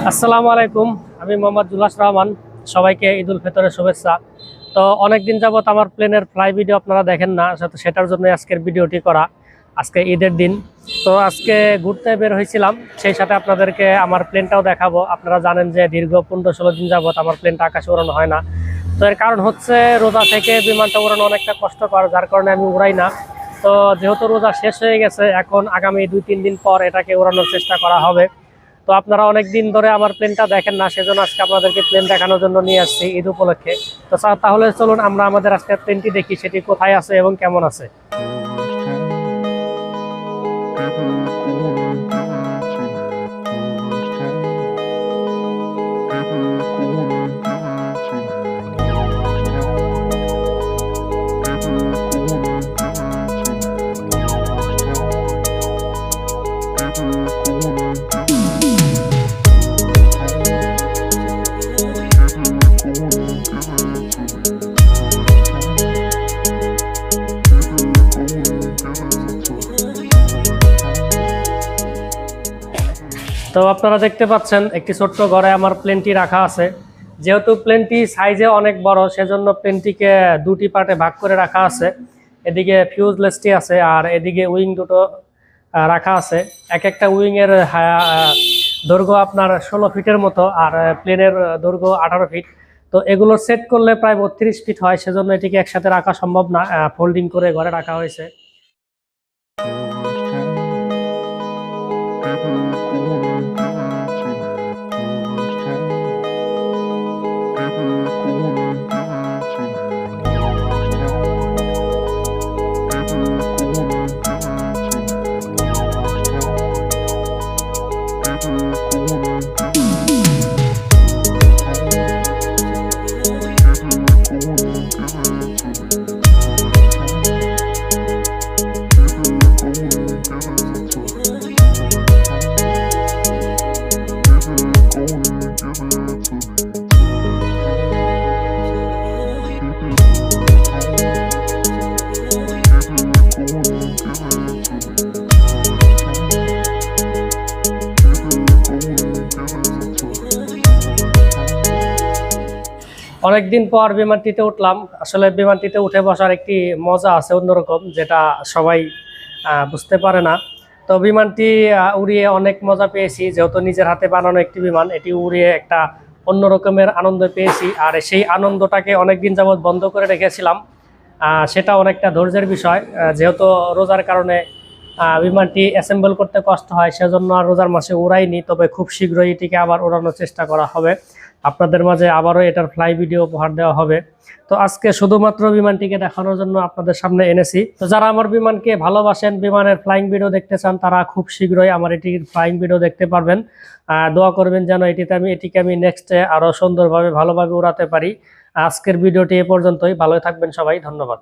আসসালামু আলাইকুম, আমি মোহাম্মদ জুলাস রহমান। সবাইকে ঈদ উল ফিতরের শুভেচ্ছা। তো অনেকদিন যাবত আমার প্লেনের ফ্লাই ভিডিও আপনারা দেখেন না, সেটার জন্য আজকের ভিডিওটি করা। আজকে ঈদের দিন, তো আজকে ঘুরতে বের হয়েছিলাম, সেই সাথে আপনাদেরকে আমার প্লেনটাও দেখাবো। আপনারা জানেন যে দীর্ঘ 15-16 দিন যাবত আমার প্লেনটা আকাশে উড়ানো হয় না। তো এর কারণ হচ্ছে রোজা থেকে বিমানটা উড়ানো অনেকটা কষ্টকর, যার কারণে আমি উড়াই না। তো যেহেতু রোজা শেষ হয়ে গেছে, এখন আগামী 2-3 দিন পর এটাকে উড়ানোর চেষ্টা করা হবে। তো আপনারা অনেক দিন ধরে আমার প্লেনটা দেখেন না, সেজন্য আজকে আপনাদেরকে প্লেন দেখানোর জন্য নিয়ে আসছি ঈদ উপলক্ষে। তো তাহলে চলুন আমরা আমাদের আজকের প্লেনটি দেখি, সেটি কোথায় আছে এবং কেমন আছে। তো আপনারা দেখতে পাচ্ছেন একটি ছোট্ট ঘরে আমার প্লেনটি রাখা আছে। যেহেতু প্লেনটি সাইজে অনেক বড়, সেজন্য প্লেনটিকে দুটি পার্টে ভাগ করে রাখা আছে। এদিকে ফিউজলেসটি আছে আর এদিকে উইং দুটো রাখা আছে। এক একটা উইংয়ের দৈর্ঘ্য আপনার 16 ফিটের মতো, আর প্লেনের দৈর্ঘ্য 18 ফিট। তো এগুলো সেট করলে প্রায় 32 ফিট হয়, সেজন্য এটিকে একসাথে রাখা সম্ভব না, ফোল্ডিং করে ঘরে রাখা হয়েছে। অনেকদিন পর বিমানটিতে উঠলাম। আসলে বিমানটিতে উঠে বসার একটি মজা আছে অন্যরকম, যেটা সবাই বুঝতে পারে না। তো বিমানটি উড়িয়ে অনেক মজা পেয়েছি, যেহেতু নিজের হাতে বানানো একটি বিমান, এটি উড়িয়ে একটা অন্যরকমের আনন্দ পেয়েছি। আর সেই আনন্দটাকে অনেকদিন যাবৎ বন্ধ করে রেখেছিলাম। সেটা অনেকটা ধৈর্যের বিষয়, যেহেতু রোজার কারণে বিমানটি অ্যাসেম্বল করতে কষ্ট হয়, সেজন্য আর রোজার মাসে উড়াইনি। তবে খুব শীঘ্রই এটিকে আবার উড়ানোর চেষ্টা করা হবে, আপনাদের মাঝে আবারও এটার ফ্লাই ভিডিও উপহার দেওয়া হবে। তো আজকে শুধুমাত্র বিমানটিকে দেখানোর জন্য আপনাদের সামনে এনেছি। তো যারা আমার বিমানকে ভালোবাসেন, বিমানের ফ্লাইং ভিডিও দেখতে চান, তারা খুব শীঘ্রই আমার এটির ফ্লাইং ভিডিও দেখতে পারবেন। দোয়া করবেন যেন এটিকে আমি নেক্সটে আরও সুন্দরভাবে ভালোভাবে উড়াতে পারি। আজকের ভিডিওটি এ পর্যন্তই। ভালো থাকবেন সবাই, ধন্যবাদ।